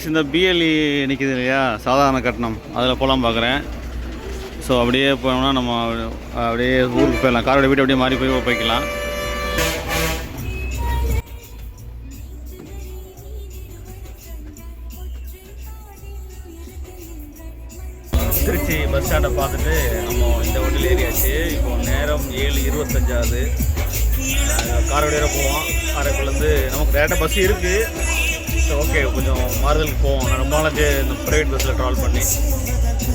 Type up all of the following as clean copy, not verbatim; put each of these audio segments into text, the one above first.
Guys இந்த BLE நிற்கிது இல்லையா, சாதாரண கட்டணம், அதில் போகலாம் பார்க்குறேன். ஸோ அப்படியே போனோம்னா நம்ம அப்படியே ஊருக்கு போயிடலாம். காரோட வீட்டு அப்படியே மாறி போய்க்கலாம். திருச்சி பஸ் ஸ்டாண்டை பார்த்துட்டு நம்ம இந்த வண்டியில் ஏறியாச்சு. இப்போ நேரம் 7:25 ஆகுது. காரைக்குடியில் போவோம். காரைக்குடிலேருந்து நமக்கு டேரெக்டாக பஸ் இருக்குது. ஸோ ஓகே, கொஞ்சம் மாறுதலுக்கு போவோம். நான் ரொம்ப நாளைக்கு இந்த ப்ரைவேட் பஸ்ஸில் ட்ராவல் பண்ணி,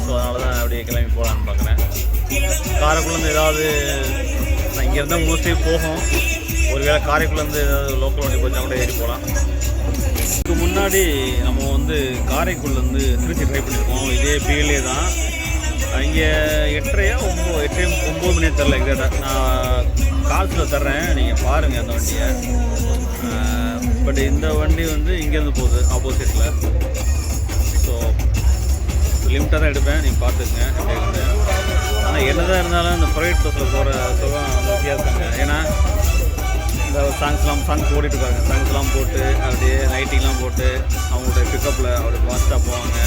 ஸோ அதனால தான் அப்படியே கிளம்பி போகலான்னு பார்க்குறேன். காரைக்குடிலேருந்து ஏதாவது நான் இங்கே இருந்தால் மோஸ்ட்லி போகும். ஒருவேளை காரைக்குடிலேருந்து ஏதாவது லோக்கல் வண்டி போச்சா கூட ஏறி போகலாம். இதுக்கு முன்னாடி நம்ம வந்து காரைக்குடிலேருந்து திருச்சி ட்ரை பண்ணியிருக்கோம். இதே பிஎல்ஏ தான். இங்கே 8:09 மணி தெரில எக்ஸாக்டாக. நான் காசில் தர்றேன், நீங்கள் பாருங்கள் அந்த வண்டியை. பட் இந்த வண்டி வந்து இங்கேருந்து போகுது ஆப்போசிட்டில். ஸோ லிமிட்டாக தான் எடுப்பேன், நீங்கள் பார்த்துக்குங்க எப்படி இருக்குது. ஆனால் என்ன தான் இருந்தாலும் இந்த ப்ரைவேட் பஸ்ஸில் போகிற சொல்ல அந்த வித்தியாசங்க. ஏன்னா இந்த சாங்ஸ் ஓடிட்டுருக்காங்க. சாங்ஸ்லாம் போட்டு அப்படியே லைட்டிங்லாம் போட்டு அவங்களுடைய பிக்கப்பில் அப்படியே ஃபாஸ்ட்டாக போவாங்க.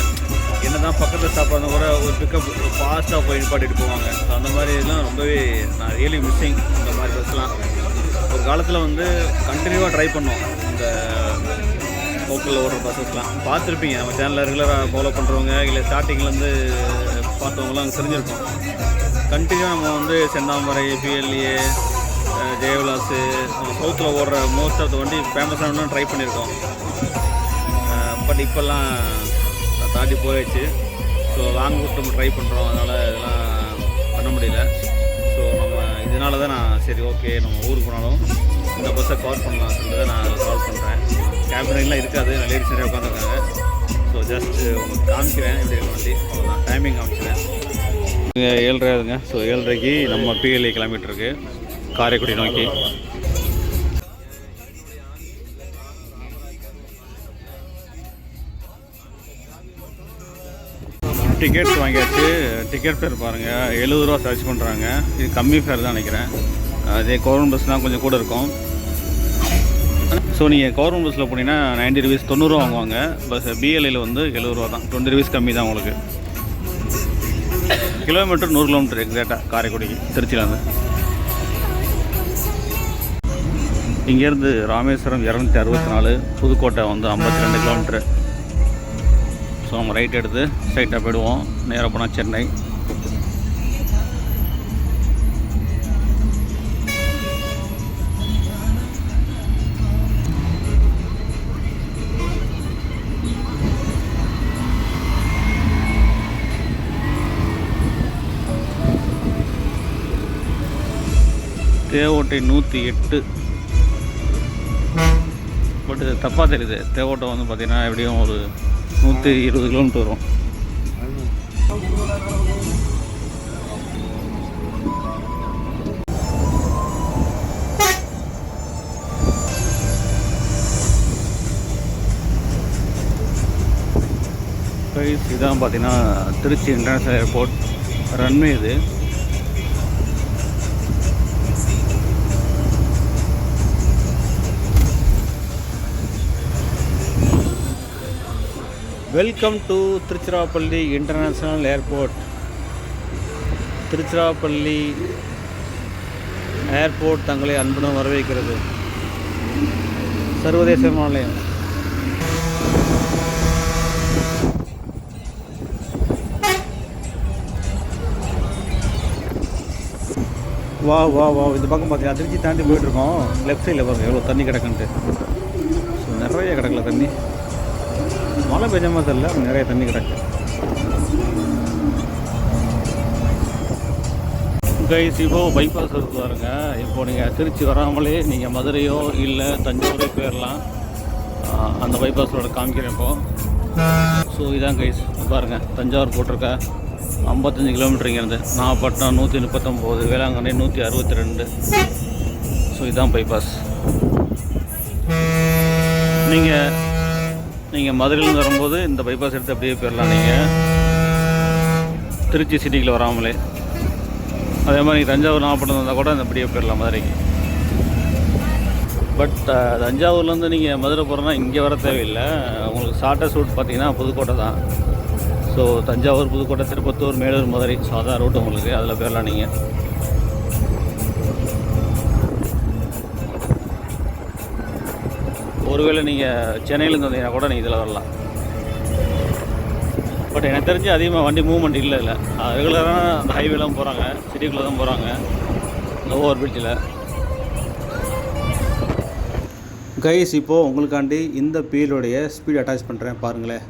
என்ன தான் பக்கத்தில் ஸ்டாப்பாக இருந்தால் கூட ஒரு பிக்கப் ஃபாஸ்ட்டாக போய் நிப்பாட்டிட்டு போவாங்க. ஸோ அந்த மாதிரிலாம் ரொம்பவே நான் ரியலி மிஸ்ஸிங் இந்த மாதிரி பஸ்லாம். ஒரு காலத்தில் வந்து கண்டினியூவாக ட்ரை பண்ணோம் இந்த லோக்கலில் ஓடுற பஸ்ஸஸ்லாம். பார்த்துருப்பீங்க நம்ம சேனலில் ரெகுலராக ஃபாலோ பண்ணுறவங்க, இல்லை ஸ்டார்டிங்லேருந்து பார்த்தவங்களாம் அங்கே தெரிஞ்சிருக்கோம். கண்டினியூவாக நம்ம வந்து செந்தாமரை, பிஎல்ஏ, ஜெயவிலாஸு, சவுத்தில் ஓடுற மோஸ்ட் ஆஃப் த வண்டி ஃபேமஸான ட்ரை பண்ணியிருக்கோம். பட் இப்போல்லாம் தாண்டி போயிடுச்சு. ஸோ லாங் ரூட் நம்ம ட்ரை பண்ணுறோம், அதனால் இதெல்லாம் பண்ண முடியல. ஸோ நம்ம இதனால தான் நான் சரி ஓகே நம்ம ஊருக்கு போனாலும் இந்த பஸ்ஸை கவர் பண்ணலாம் சொல்லிட்டு நான் கால் பண்ணுறேன். கேபினெல்லாம் இருக்காது, நான் லேடிஸ் நிறைய உட்காந்துருக்காங்க. ஸோ ஜஸ்ட்டு உங்களுக்கு காமிக்கிறேன் எப்படி வண்டி, அவ்வளோதான். டைமிங் காமிச்சிக்கிறேன். 7:30 ஆகுதுங்க. ஸோ 7:30க்கு நம்ம பிஎல்ஏ கிலோமீட்டருக்கு காரைக்குடி நோக்கி. டிக்கெட்ஸ் வாங்கியாச்சு. டிக்கெட் ஃபேர் பாருங்கள், 70 ரூபா சார்ஜ் பண்ணுறாங்க. இது கம்மி ஃபேர் தான் நினைக்கிறேன். அதே கவர்மெண்ட் பஸ்னால் கொஞ்சம் கூட இருக்கும். ஸோ நீங்கள் கவர்மெண்ட் பஸ்ஸில் போனீங்கன்னா 90 rupees 90 ரூபா வாங்குவாங்க. பஸ் பிஎல்ஏல வந்து 70 ரூபா தான், 20 rupees கம்மி தான் உங்களுக்கு. கிலோமீட்டர் 100 கிலோமீட்டர் எக்ஸாக்டாக காரைக்குடிக்கு திருச்சியிலேருந்து. இங்கேருந்து ராமேஸ்வரம் 264, புதுக்கோட்டை வந்து 52 கிலோமீட்ரு. ஸோ நம்ம ரைட் எடுத்து ஸ்ட்ரைட்டாக போயிடுவோம். நேராக போனால் சென்னை. தேவோட்டை 108. பட் இது தப்பாக தெரியுது. தேவோட்டை வந்து பார்த்திங்கன்னா எப்படியும் ஒரு 120 கிலோமீட்டர் வரும். இதான் பார்த்தீங்கன்னா திருச்சி இன்டர்நேஷ்னல் ஏர்போர்ட் ரன்வே. இது welcome to Tiruchirappalli international airport. Tiruchirappalli airport தங்களை அன்புடன் வரவேற்கிறது. சர்வதேச விமானம். வா வா வா இந்த பக்கம் பார்த்தீங்கன்னா திருச்சி தாண்டி போயிட்டுருக்கோம். லெஃப்ட் சைடில் பாருங்கள் எவ்வளோ தண்ணி கிடக்குன்ட்டு. ஸோ நிறைய கிடக்கல தண்ணி. மழை பெஞ்ச மாதிரி தெரியல, நிறைய தண்ணி கிடக்கு. கைஸ் இப்போ பைபாஸ் இருக்கு பாருங்க. இப்போ நீங்கள் திருச்சி வராமலே நீங்கள் மதுரையோ இல்லை தஞ்சாவூரோ போயிடலாம். அந்த பைபாஸ் ரோட காமிக்கிறேன் இப்போ. ஸோ இதான் கைஸ் பாருங்கள், தஞ்சாவூர் போட்டிருக்க 55 கிலோமீட்டர் இங்கேருந்து. நாகப்பட்டினம் 139, வேளாங்கண்ணி 162. ஸோ இதுதான் பைபாஸ். நீங்கள் மதுரையிலேருந்து வரும்போது இந்த பைபாஸ் எடுத்து அப்படியே போயிடலாம் நீங்கள் திருச்சி சிட்டிக்குள்ளே வராமலே. அதே மாதிரி நீங்கள் தஞ்சாவூர் நாகப்பட்டினம் வந்தால் கூட அந்த அப்படியே போயிடலாம் மதுரைக்கு. பட் தஞ்சாவூர்லேருந்து நீங்கள் மதுரை போகிறோன்னா இங்கே வர தேவையில்லை. உங்களுக்கு ஷார்ட்டஸ்ட் ரூட் பார்த்தீங்கன்னா புதுக்கோட்டை தான். ஸோ தஞ்சாவூர், புதுக்கோட்டை, திருப்பத்தூர், மேலூர், மதுரை, ஸோ அதான் ரூட் உங்களுக்கு. அதில் போயிடலாம் நீங்கள். ஒருவேளை நீங்கள் சென்னையிலேருந்து வந்தீங்கன்னா கூட நீங்கள் இதில் வரலாம். பட் எனக்கு தெரிஞ்சு அதிகமாக வண்டி மூவ்மெண்ட் இல்லை. ரெகுலராக அந்த ஹைவேலாம் போகிறாங்க, சிட்டிக்குள்ளே தான் போகிறாங்க, இந்த ஓவர் பிரிட்ஜில். கைஸ், இப்போது உங்களுக்காண்டி இந்த பீலோடைய ஸ்பீட் அட்டாச் பண்ணுறேன் பாருங்களேன்.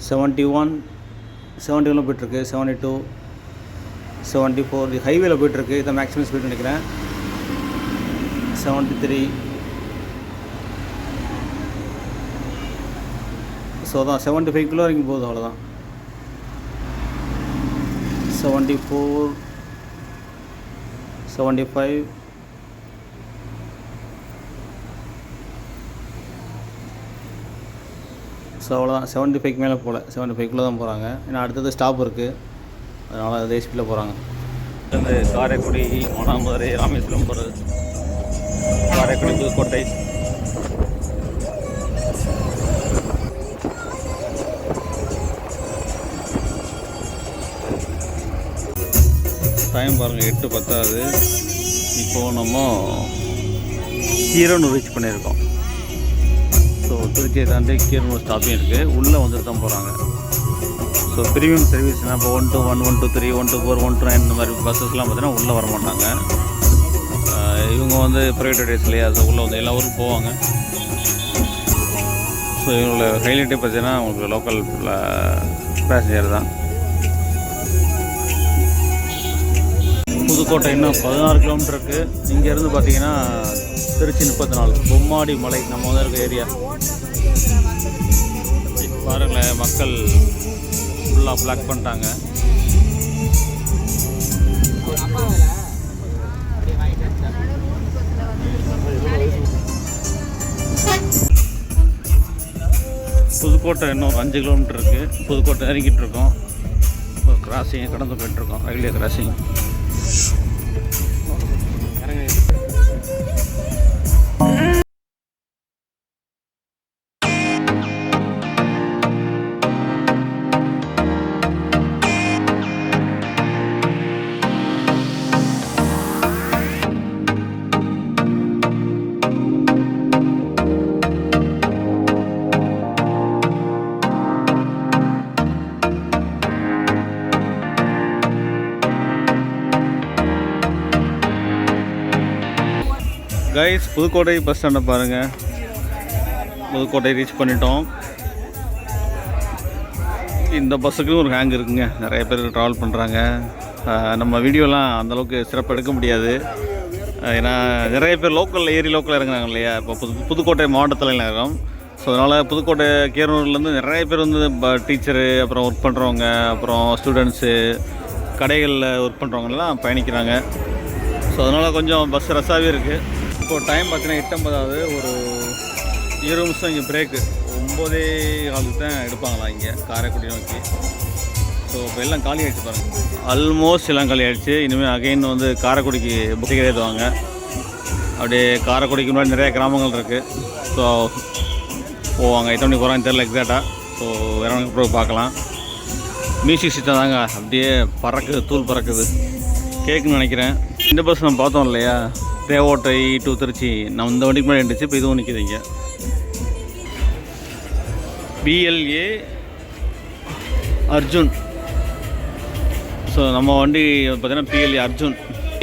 71 போய்ட்டுருக்கு, 72, 74. இது ஹைவேல போய்ட்டுருக்கு. இதை மேக்ஸிமம் ஸ்பீட் நினைக்கிறேன். 73. ஸோ தான் 75 கிலோ வரைக்கும் போகுது, அவ்வளோதான். 74, 75. ஸோ அவ்வளோதான். 75 மேலே போகல, 75 தான் போகிறாங்க. ஏன்னா அடுத்தது ஸ்டாப் இருக்குது, அதனால் அதே ஸ்பீடில் போகிறாங்க. வந்து காரைக்குடி, மானாமதுரை, ராமேஸ்வரம் போகிறது. காரைக்குடி, புதுக்கோட்டை. டைம் பாருங்கள், 8:10. இப்போது நம்ம கீரனூர் ரீச் பண்ணியிருக்கோம். ஸோ திருச்சியை தாண்டி கீரனூர் ஸ்டாப்பிங் இருக்குது. உள்ளே வந்துட்டு தான் போகிறாங்க. ஸோ ப்ரீமியம் சர்வீஸ்னால் இப்போ 121, 123, 124, 129 இந்த மாதிரி பஸ்ஸஸ்லாம் பார்த்தீங்கன்னா உள்ளே வர மாட்டாங்க. இவங்க வந்து ப்ரைவேட் டேஸ் இல்லையா, ஸோ உள்ளே வந்து எல்லா ஊருக்கும் போவாங்க. ஸோ இவங்களோட ஹைலைட்டே பார்த்தீங்கன்னா உங்களுக்கு லோக்கல் பேசஞ்சர் தான். புதுக்கோட்டை இன்னும் 16 கிலோமீட்டர் இருக்குது. இங்கேருந்து பார்த்தீங்கன்னா திருச்சி 34. பொம்மாடி மலை நம்ம வந்து இருக்க ஏரியா பாருங்களேன். மக்கள் ஃபுல்லாக பிளாக் பண்ணிட்டாங்க. புதுக்கோட்டை இன்னும் 5 கிலோமீட்டர் இருக்குது. புதுக்கோட்டை இறங்கிட்டு இருக்கோம். ஒரு கிராசிங்கை கடந்து போயிட்டுருக்கோம், railway crossing. Guys, Pudukkottai bus ஸ்டாண்டை பாருங்கள். புதுக்கோட்டை ரீச் பண்ணிட்டோம். இந்த பஸ்ஸுக்கு ஒரு ஹேங் இருக்குங்க. நிறைய பேர் ட்ராவல் பண்ணுறாங்க. நம்ம வீடியோலாம் அந்தளவுக்கு சிறப்பாக எடுக்க முடியாது. ஏன்னா நிறைய பேர் லோக்கலில் இறங்குறாங்க இல்லையா. இப்போ புதுக்கோட்டை மாவட்டத்தில் இறங்குறோம். ஸோ அதனால் புதுக்கோட்டை கீரனூர்லேருந்து நிறைய பேர் வந்து டீச்சரு, அப்புறம் ஒர்க் பண்ணுறவங்க, அப்புறம் ஸ்டூடெண்ட்ஸு, கடைகளில் ஒர்க் பண்ணுறவங்கலாம் பயணிக்கிறாங்க. ஸோ அதனால் கொஞ்சம் பஸ் ரஷ்ஷாகவே இருக்குது. இப்போது டைம் பார்த்தீங்கன்னா 8:50. ஒரு 20 நிமிஷம் இங்கே பிரேக்கு. 9:15 தான் எடுப்பாங்களா இங்கே காரைக்குடி நோக்கி. ஸோ இப்போ எல்லாம் காலி ஆகிடுச்சு பாருங்கள். ஆல்மோஸ்ட் எல்லாம் காலி ஆகிடுச்சு. இனிமேல் அகைன் வந்து காரைக்குடிக்கு புக்கிங் ஏற்றுவாங்க. அப்படியே காரைக்குடிக்கு முன்னாடி நிறைய கிராமங்கள் இருக்குது. ஸோ போவாங்க. எத்தனை மணிக்கு போகிறாங்க தெரியல எக்ஸாக்டாக. ஸோ இறங்க பிறகு பார்க்கலாம். மியூசிக் சிஸ்டம் தாங்க அப்படியே பறக்குது, தூள் பறக்குது. கேட்குன்னு நினைக்கிறேன். இந்த பஸ் நம்ம பார்த்தோம் இல்லையா, தேவோட்டை டு திருச்சி. நம்ம இந்த வண்டிக்கு முன்னாடி இருந்துச்சு, இப்போ இதுவும் நிற்கிதுங்க. BLA அர்ஜுன். ஸோ நம்ம வண்டி பார்த்தீங்கன்னா PLA அர்ஜுன்.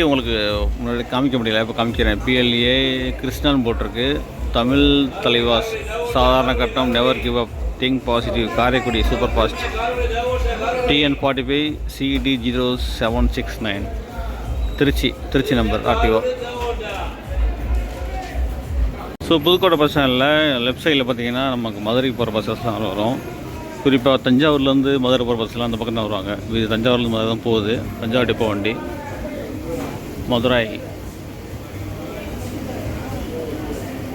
உங்களுக்கு முன்னாடி காமிக்க முடியல, இப்போ காமிக்கிறேன். PLA கிருஷ்ணன் போட்டிருக்கு. தமிழ் தலைவாஸ், சாதாரண கட்டம், never give up, think positive, Karaikudi super fast, TN45 CD0769, Trichy number RTO. So Pudukkottai bus ஸ்டாண்டில் லெஃப்ட் சைடில் பார்த்தீங்கன்னா நமக்கு மதுரைக்கு போகிற பஸ்ஸஸ் தான் வரும். குறிப்பாக தஞ்சாவூர்லேருந்து மதுரை போகிற பஸ்ஸெலாம் அந்த பக்கம் தான் வருவாங்க. இது தஞ்சாவூர்லேருந்து மதுரை தான் போகுது. தஞ்சாவூர் டிப்போ வண்டி. மதுரை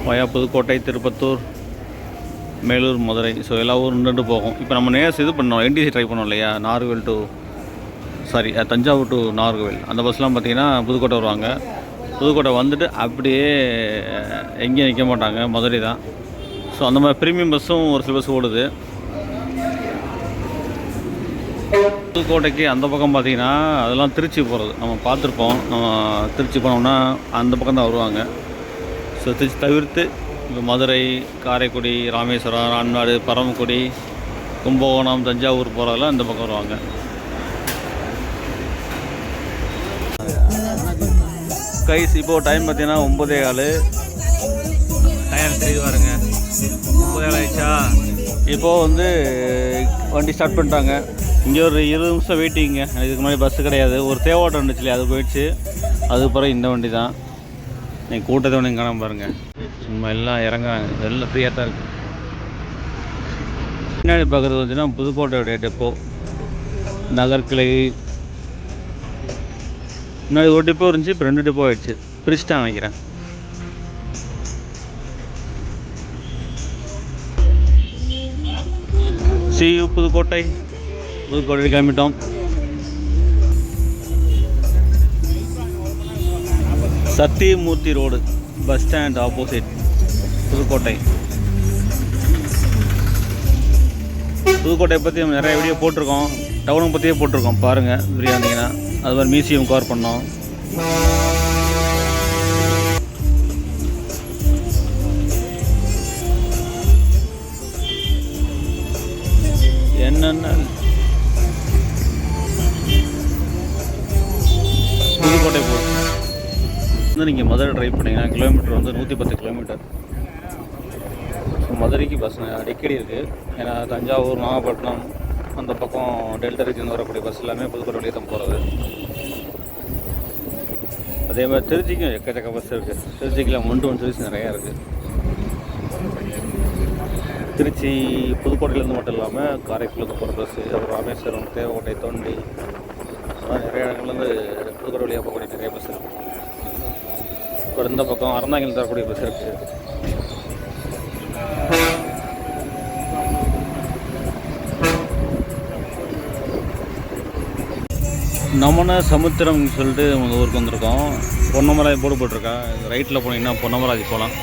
வயா புதுக்கோட்டை, திருப்பத்தூர், மேலூர், மதுரை. ஸோ எல்லா ஊரும் நின்று போகும். இப்போ நம்ம நேர்ஸ் இது பண்ணோம், NTC ட்ரை பண்ணோம் இல்லையா, தஞ்சாவூர் டு நாகர்கோவில். அந்த பஸ்லாம் பார்த்திங்கன்னா புதுக்கோட்டை வருவாங்க. புதுக்கோட்டை வந்துட்டு அப்படியே எங்கேயும் நிற்க மாட்டாங்க, மதுரை தான். ஸோ அந்த மாதிரி ப்ரீமியம் பஸ்ஸும் ஒரு சில பஸ் ஓடுது. புதுக்கோட்டைக்கு அந்த பக்கம் பார்த்திங்கன்னா அதெல்லாம் திருச்சி போகிறது நம்ம பார்த்துருப்போம். நம்ம திருச்சி போனோம்னா அந்த பக்கம் தான் வருவாங்க. ஸோ திருச்சி தவிர்த்து இப்போ மதுரை, காரைக்குடி, ராமேஸ்வரம், ராம்நாடு, பரமக்குடி, கும்பகோணம், தஞ்சாவூர் போகிறதெல்லாம் இந்த பக்கம் வருவாங்க. கைஸ் இப்போது டைம் பார்த்தீங்கன்னா 9:15. டைம் தெரியுது பாருங்க, 9:15 ஆயிடுச்சா. இப்போது வந்து வண்டி ஸ்டார்ட் பண்ணிட்டாங்க. இங்கே ஒரு 20 நிமிஷம் வெயிட்டிங்க. இதுக்கு முன்னாடி பஸ்ஸு கிடையாது. ஒரு தேவாட்டம் இருந்துச்சு இல்லையா, அது போயிடுச்சு. அதுக்கு பிறகு இந்த வண்டி தான். நீங்கள் கூட்டத்தை ஒன்று காணாம பாருங்கள். சும்மா எல்லாம் இறங்குறாங்க, எல்லாம் ஃப்ரீயாக தான் இருக்குது. பின்னாடி பார்க்குறது வந்துச்சுன்னா புதுக்கோட்டையுடைய டெப்போ, நகர்கிளை. முன்னாடி ஒரு டிப்போ இருந்துச்சு, இப்போ 2 டிப்போ ஆகிடுச்சு. பிரிச்சுட்டான் நினைக்கிறேன். சியூ புதுக்கோட்டை. புதுக்கோட்டை கிளம்பிட்டோம். Sathyamoorthy road bus stand opposite Pudukkottai. புதுக்கோட்டையை பற்றி நம்ம நிறைய வீடியோ போட்டிருக்கோம், டவுனை பற்றியே போட்டிருக்கோம், பாருங்கள் ஃப்ரீயாக இருந்தீங்கன்னா. அது மாதிரி மியூசியம் கவர் பண்ணோம். என்னென்ன புதுக்கோட்டை போகுது வந்து நீங்கள் மதுரை ட்ரைவ் பண்ணிங்கன்னா கிலோமீட்டர் வந்து 110 கிலோமீட்டர். மதுரைக்கு பஸ் அடிக்கடி இருக்குது. ஏன்னா தஞ்சாவூர், நாகப்பட்டினம் அந்த பக்கம் டெல்டா ரீஜன் வரக்கூடிய பஸ் எல்லாமே புதுக்கோட்டை வழியே தான் போகிறது. அதே மாதிரி திருச்சிக்கும் எக்கச்சக்க பஸ் இருக்குது. திருச்சிக்கெலாம் 1-to-1 சர்வீஸ் நிறையா இருக்குது. திருச்சி புதுக்கோட்டையிலேருந்து மட்டும் இல்லாமல் காரைக்குடிலேருந்து போகிற பஸ்ஸு, அப்புறம் ராமேஸ்வரம், தேவக்கோட்டை, தொண்டி, நிறைய இடங்கள்லேருந்து புதுக்கோட்டை வழியாக போகக்கூடிய நிறைய பஸ் இருக்குது. இப்போ இந்த பக்கம் அறந்தாங்கில் தரக்கூடிய பஸ் இருக்குது. நமன சமுத்திரம்னு சொல்லிட்டு நம்ம ஊருக்கு வந்திருக்கோம். பொன்னமராஜி போர்டு போட்டிருக்கா. ரைட்டில் போனீங்கன்னா பொன்னமராஜி போகலாம்.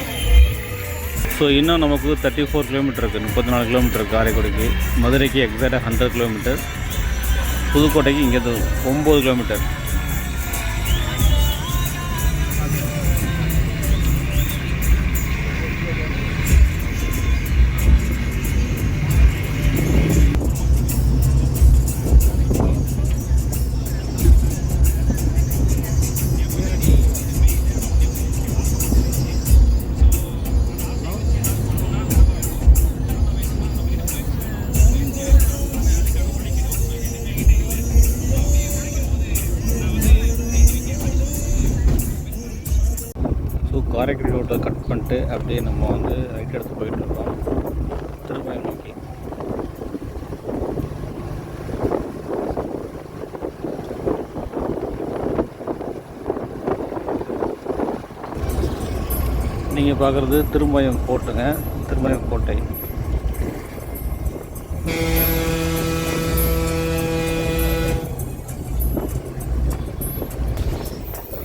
ஸோ இன்னும் நமக்கு 34 கிலோமீட்டர் இருக்குது, 34 கிலோமீட்டர் இருக்குது காரைக்குடிக்கு. மதுரைக்கு எக்ஸாக்டாக 100 கிலோமீட்டர். புதுக்கோட்டைக்கு இங்கே 9 கிலோமீட்டர். காரைக்குடி ரோட்டை கட் பண்ணிட்டு அப்படியே நம்ம வந்து ரைட் எடுத்து போயிட்டுருக்கோம் திருப்பயம் நோக்கி. நீங்கள் பார்க்குறது திருமயம் கோட்டைங்க, திருமயம் கோட்டை.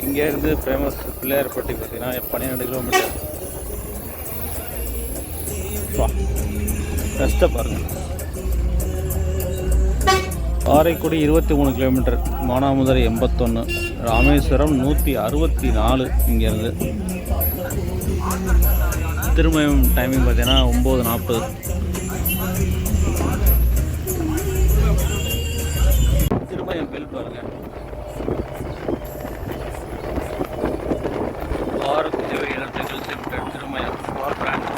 இங்கேருந்து ஃபேமஸ் பிள்ளையார்பட்டி பார்த்தீங்கன்னா 12 கிலோமீட்டர். பெஸ்ட்டாக பாருங்கள். காரைக்குடி 23 கிலோமீட்டர், மானாமதுரை 81, ராமேஸ்வரம் 164. இங்கேருந்து திருமயம் டைமிங் பார்த்தீங்கன்னா 9:40. திருமயம் பெல் பாருங்கள். 6 electrical limited Thirumayam power plant.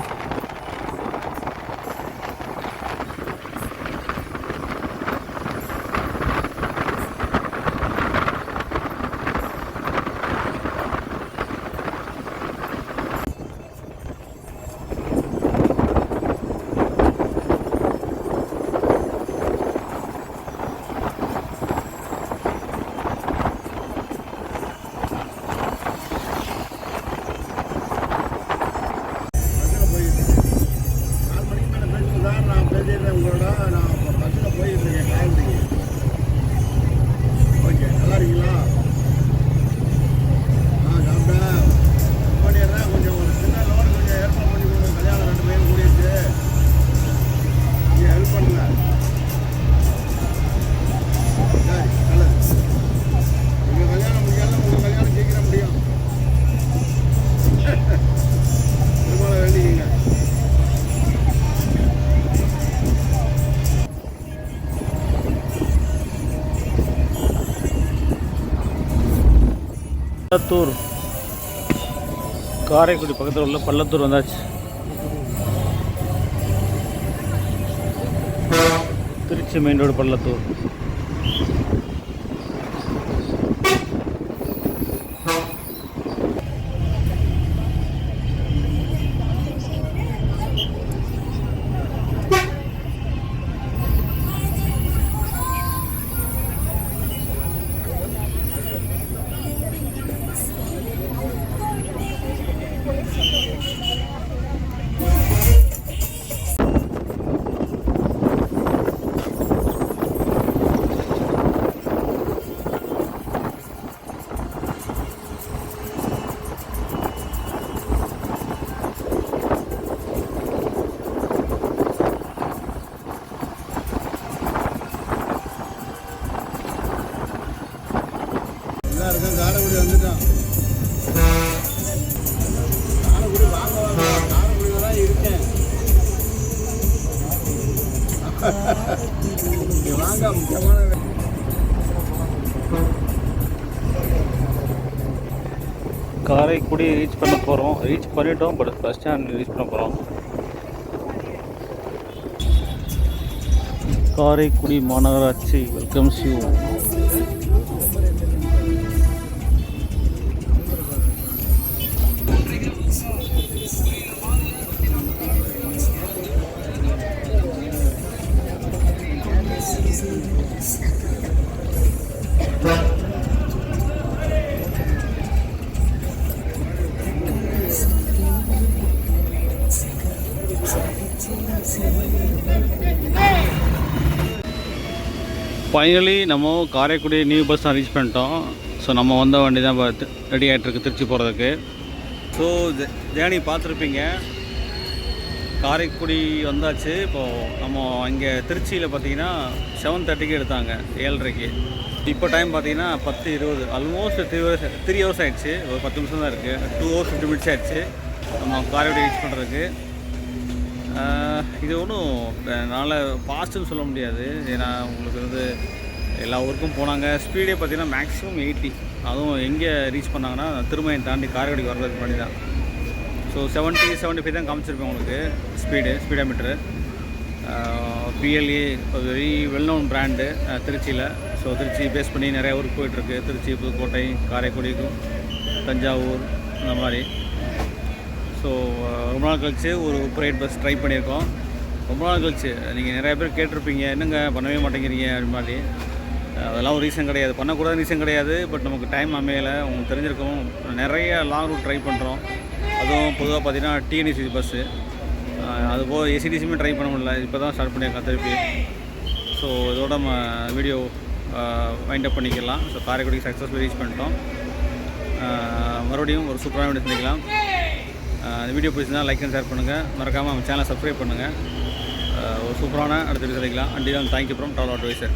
Pallathur, Karaikudi பக்கத்தில் உள்ள பள்ளத்தூர் வந்தாச்சு. Trichy main road Pallathur. காரைக்குடி வந்துட்டோம். காரைக்குடி வாங்க காரைக்குடியில் தான் இருக்கேன். வாங்க முக்கியமான காரைக்குடி ரீச் பண்ண போகிறோம். ரீச் பண்ணிட்டோம், பட் பஸ் ஸ்டாண்ட் ரீச் பண்ண போகிறோம். காரைக்குடி மாநகராட்சி வெல்கம்ஸ் யூ. ஃபைனலி நம்ம காரைக்குடி நியூ பஸ் தான் ரீச் பண்ணிட்டோம். ஸோ நம்ம வந்த வண்டி தான் ரெடி ஆகிட்டுருக்கு திருச்சி போகிறதுக்கு. ஸோ ஜேர்னி பார்த்துருப்பீங்க. காரைக்குடி வந்தாச்சு. இப்போது நம்ம இங்கே திருச்சியில் பார்த்தீங்கன்னா 7:30க்கு எடுத்தாங்க, 7:30க்கு. இப்போ டைம் பார்த்தீங்கன்னா 10:20, ஆல்மோஸ்ட் 3 ஹவர்ஸ் ஆகிடுச்சு. ஒரு 10 நிமிஷம் தான் இருக்குது. 2 hours 50 minutes ஆகிடுச்சு நம்ம காரைக்குடி ரீச் பண்ணுறதுக்கு. இது ஒன்றும் என்னால் ஃபாஸ்ட்டுன்னு சொல்ல முடியாது. ஏன்னா உங்களுக்கு வந்து எல்லா ஊருக்கும் போனாங்க. ஸ்பீடே பார்த்திங்கன்னா மேக்ஸிமம் 80. அதுவும் எங்கே ரீச் பண்ணாங்கன்னா திருமயம் தாண்டி காரைக்குடிக்கு வர்றதுக்கு பண்ணி தான். ஸோ 70-75 தான் காமிச்சிருப்பேன் உங்களுக்கு ஸ்பீடாமீட்ரு. PLA very well known brand திருச்சியில். ஸோ திருச்சி பேஸ் பண்ணி நிறையா ஊருக்கு போயிட்டுருக்கு. திருச்சி, புதுக்கோட்டை, காரைக்குடி, தஞ்சாவூர், இந்த மாதிரி. ஸோ ரொம்ப நாள் கழிச்சு ஒரு ப்ரைவேட் பஸ் ட்ரை பண்ணியிருக்கோம். ரொம்ப நாள் கழிச்சு நீங்கள் நிறையா பேர் கேட்டிருப்பீங்க, என்னங்க பண்ணவே மாட்டேங்கிறீங்க அப்படி மாதிரி. அதெல்லாம் ஒரு ரீசன் கிடையாது, பண்ணக்கூடாது ரீசன் கிடையாது. பட் நமக்கு டைம் அமையலை. உங்களுக்கு தெரிஞ்சிருக்கும், நிறைய லாங் ரூட் ட்ரை பண்ணுறோம். அதுவும் பொதுவாக பார்த்தீங்கன்னா TNSTC பஸ்ஸு, அதுபோல் ACTCயுமே ட்ரை பண்ண முடியல. இப்போ தான் ஸ்டார்ட் பண்ணியிருக்கேன் திருப்பி. ஸோ இதோட நம்ம வீடியோ வைண்ட் அப் பண்ணிக்கலாம். ஸோ காரைக்குடிக்கு சக்ஸஸ்ஃபுல் ரீச் பண்ணிட்டோம். மறுபடியும் ஒரு சூப்பரான வீடியோ சந்திக்கலாம். இந்த வீடியோ பிடிச்சிருந்தா லைக் அண்ட் ஷேர் பண்ணுங்கள். மறக்காமல் நம்ம சேனலை சப்ஸ்கிரைப் பண்ணுங்கள். ஒரு சூப்பரான அடுத்த வீடியோ சந்திக்கலாம். Until thank you from travel advisor.